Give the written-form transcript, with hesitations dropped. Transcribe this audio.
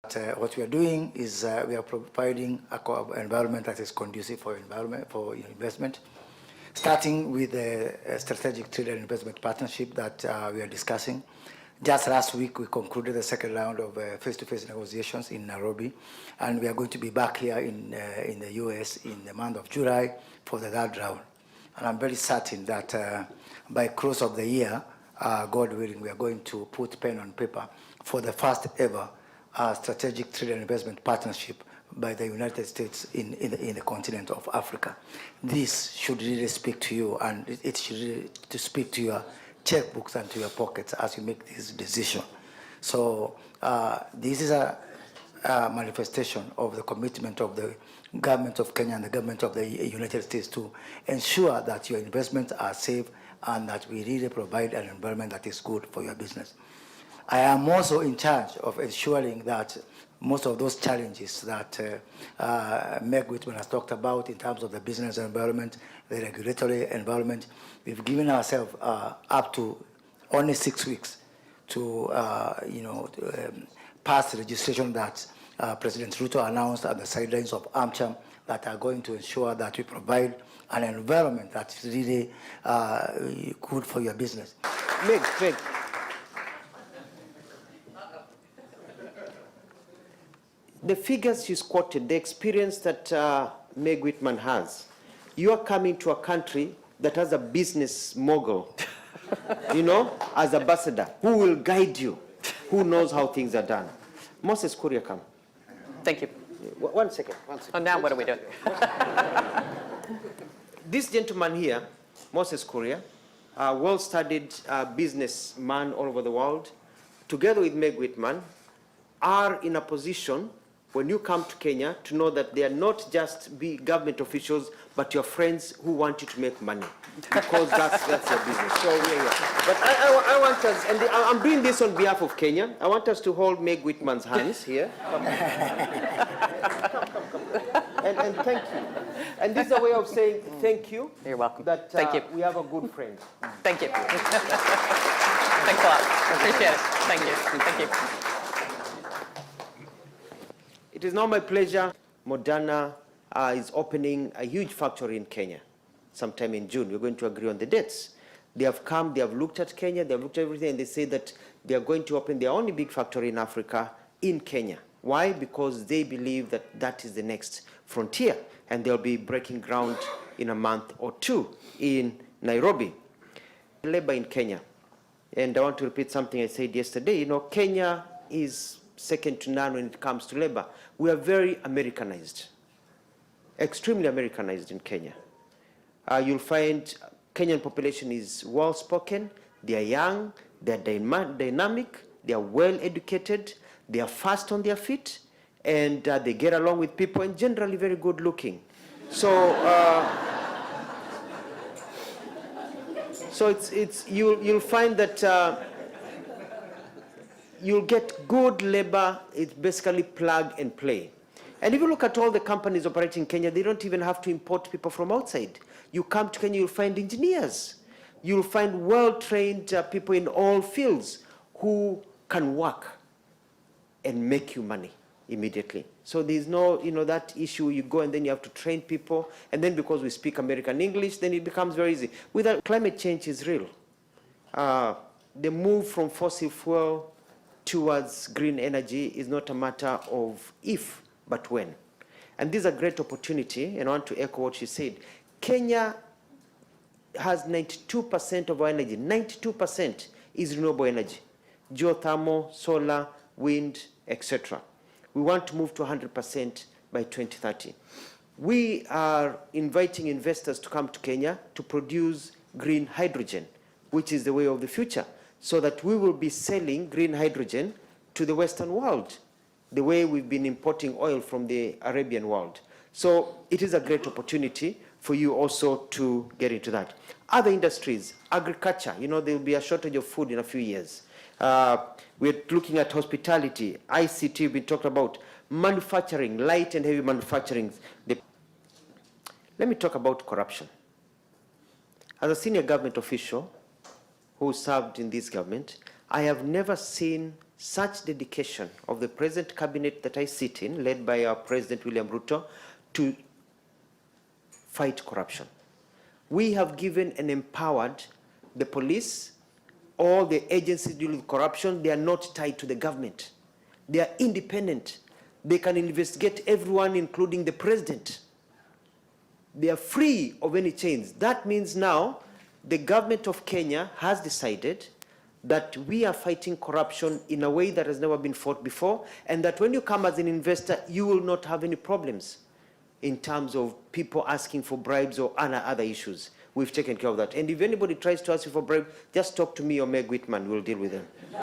What we are doing is we are providing an environment that is conducive for investment, starting with the strategic trade and investment partnership that we are discussing. Just last week, we concluded the second round of face-to-face negotiations in Nairobi, and we are going to be back here in the US in the month of July for the third round. And I'm very certain that by close of the year, God willing, we are going to put pen on paper for the first ever strategic trade and investment partnership by the United States in the continent of Africa. This should really speak to you, and it should really to speak to your checkbooks and to your pockets as you make this decision. So this is a manifestation of the commitment of the government of Kenya and the government of the United States to ensure that your investments are safe and that we really provide an environment that is good for your business. I am also in charge of ensuring that most of those challenges that Meg Whitman has talked about in terms of the business environment, the regulatory environment, we've given ourselves up to only 6 weeks to, pass legislation that President Ruto announced at the sidelines of AmCham that are going to ensure that we provide an environment that's really good for your business. Meg. The figures she's quoted, the experience that Meg Whitman has, you are coming to a country that has a business mogul, as ambassador, who will guide you, who knows how things are done. Moses, Kuria, come. Thank you. One second. Oh, now what are we doing? This gentleman here, Moses Kuria, a well-studied businessman all over the world, together with Meg Whitman, are in a position when you come to Kenya to know that they are not just government officials, but your friends who want you to make money, because that's your business. So But I want us, and I'm doing this on behalf of Kenya. I want us to hold Meg Whitman's hands here. And thank you. And this is a way of saying thank you. You're welcome. That thank you. We have a good friend. Thank you. Thanks a lot. Appreciate it. Thank you. Thank you. It is now my pleasure. Moderna is opening a huge factory in Kenya sometime in June. We're going to agree on the dates. They have come, they have looked at Kenya, they have looked at everything, and they say that they are going to open their only big factory in Africa in Kenya. Why? Because they believe that that is the next frontier, and they'll be breaking ground in a month or two in Nairobi. Labor in Kenya. And I want to repeat something I said yesterday. Kenya is second to none when it comes to labor. We are very Americanized, extremely Americanized in Kenya. You'll find Kenyan population is well-spoken, they are young, they are dynamic, they are well-educated, they are fast on their feet, and they get along with people, and generally very good-looking. So, you'll find that you'll get good labor. It's basically plug and play. And if you look at all the companies operating in Kenya, they don't even have to import people from outside. You come to Kenya, you'll find engineers. You'll find well-trained people in all fields who can work and make you money immediately. So there's no, that issue. You go and then you have to train people. And then because we speak American English, then it becomes very easy. Without climate change is real. The move from fossil fuel towards green energy is not a matter of if, but when. And this is a great opportunity, and I want to echo what she said. Kenya has 92% of our energy. 92% is renewable energy. Geothermal, solar, wind, etc. We want to move to 100% by 2030. We are inviting investors to come to Kenya to produce green hydrogen, which is the way of the future, so that we will be selling green hydrogen to the Western world, the way we've been importing oil from the Arabian world. So it is a great opportunity for you also to get into that. Other industries, agriculture, there will be a shortage of food in a few years. We're looking at hospitality, ICT, we talked about manufacturing, light and heavy manufacturing. Let me talk about corruption. As a senior government official who served in this government, I have never seen such dedication of the present cabinet that I sit in, led by our President William Ruto, to fight corruption. We have given and empowered the police, all the agencies dealing with corruption. They are not tied to the government. They are independent. They can investigate everyone, including the president. They are free of any chains. That means now the government of Kenya has decided that we are fighting corruption in a way that has never been fought before, and that when you come as an investor, you will not have any problems in terms of people asking for bribes or other issues. We've taken care of that. And if anybody tries to ask you for bribes, just talk to me or Meg Whitman. We'll deal with them.